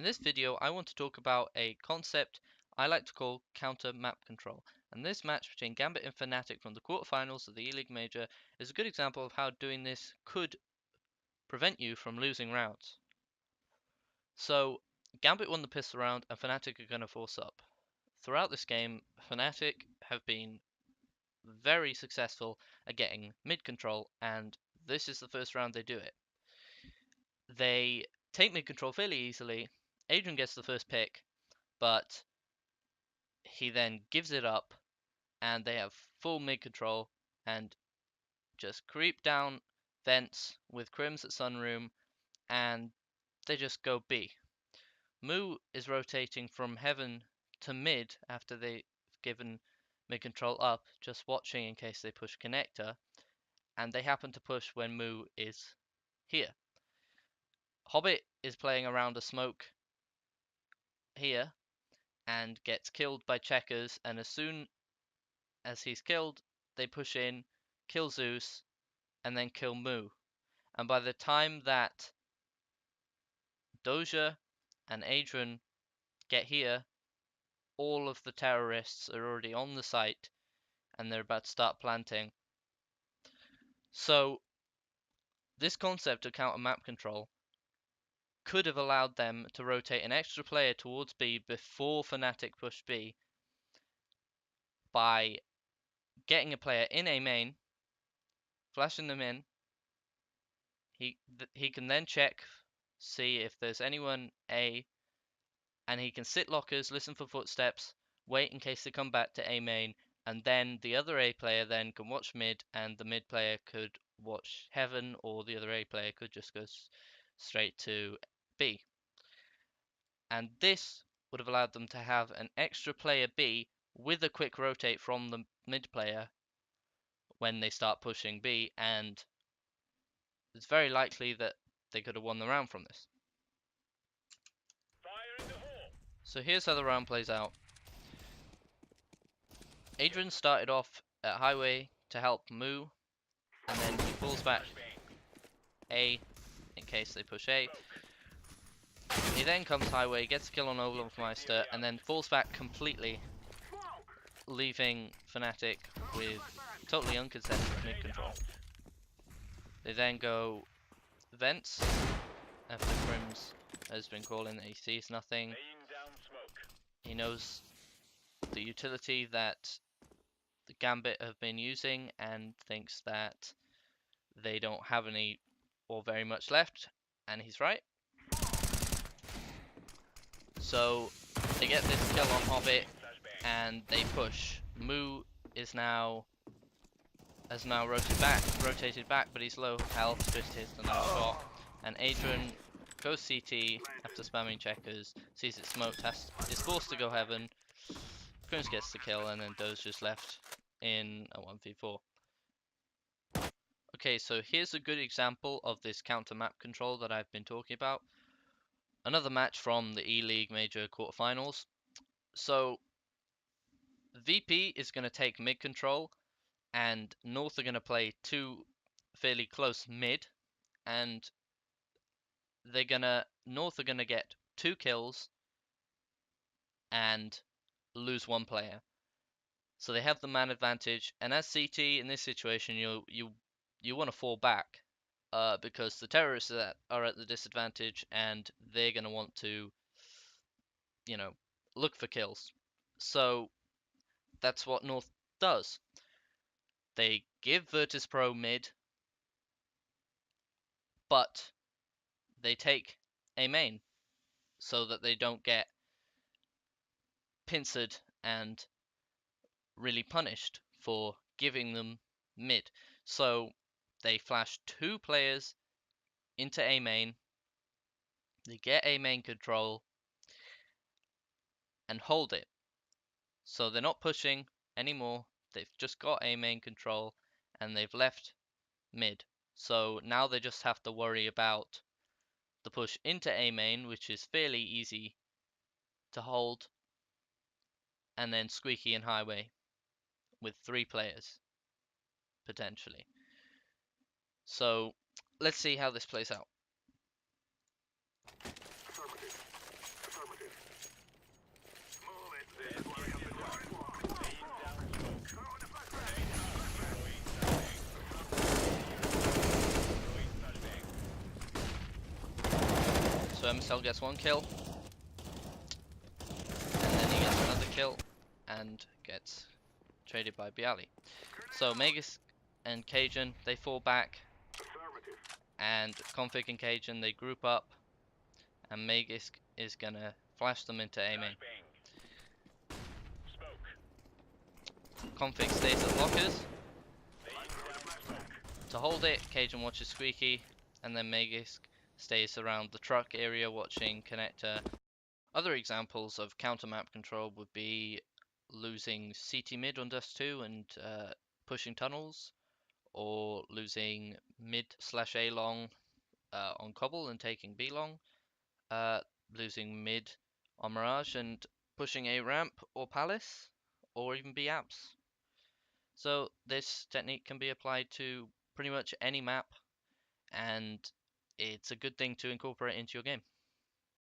In this video I want to talk about a concept I like to call counter map control, and this match between Gambit and Fnatic from the quarterfinals of the E-League Major is a good example of how doing this could prevent you from losing rounds. So Gambit won the pistol round and Fnatic are going to force up. Throughout this game, Fnatic have been very successful at getting mid control, and this is the first round they do it. They take mid control fairly easily. Adrian gets the first pick, but he then gives it up, and they have full mid control and just creep down vents with Crims at Sunroom, and they just go B. Moo is rotating from heaven to mid after they've given mid control up, just watching in case they push connector, and they happen to push when Moo is here. Hobbit is playing around a smoke here and gets killed by Checkers, and as soon as he's killed, they push in, kill Zeus, and then kill Moo. And by the time that Doja and Adrian get here, all of the terrorists are already on the site and they're about to start planting. So this concept of counter map control could have allowed them to rotate an extra player towards B before Fnatic pushed B by getting a player in A main, flashing them in. He can then check, see if there's anyone A, and he can sit lockers, listen for footsteps, wait in case they come back to A main, and then the other A player then can watch mid, and the mid player could watch heaven, or the other A player could just go straight to B. And this would have allowed them to have an extra player B with a quick rotate from the mid player when they start pushing B, and it's very likely that they could have won the round from this. So here's how the round plays out. Adrian started off at highway to help Moo, and then he falls back A in case they push A. He then comes highway, gets a kill on Olafmeister, and then falls back completely, leaving Fnatic with totally uncontested mid control. They then go vents after Crims has been calling that he sees nothing. He knows the utility that the Gambit have been using and thinks that they don't have any or very much left, and he's right. So they get this kill on Hobbit and they push. Moo has now rotated back, but he's low health, just hits another shot. And Adrian goes CT after spamming checkers, sees it smoked, is forced to go heaven. Crims gets the kill, and then Doe's just left in a 1v4. Okay, so here's a good example of this counter map control that I've been talking about. Another match from the E-League Major quarterfinals. So VP is going to take mid control, and North are going to play two fairly close mid, and North are going to get 2 kills and lose 1 player. So they have the man advantage, and as CT in this situation, you want to fall back because the terrorists are at the disadvantage, and they're going to want to, look for kills. So that's what North does. They give Virtus Pro mid, but they take A main so that they don't get pincered and really punished for giving them mid. So they flash 2 players into A main, they get A main control and hold it. So they're not pushing anymore, they've just got A main control and they've left mid. So now they just have to worry about the push into A main, which is fairly easy to hold, and then Squeaky and Highway with 3 players potentially. So let's see how this plays out. Vermicell gets 1 kill, and then he gets another kill, and gets traded by Bialy. So Magus and Cajun, they fall back, and Config and Cajun, they group up, and Magus is gonna flash them into A main. Config stays at lockers. To hold it, Cajun watches Squeaky, and then Magus stays around the truck area watching Connector. Other examples of counter map control would be losing CT mid on Dust 2 and pushing tunnels, or losing mid/A long on Cobble and taking B long, losing mid on Mirage and pushing A ramp or Palace, or even B apps. So this technique can be applied to pretty much any map, and it's a good thing to incorporate into your game.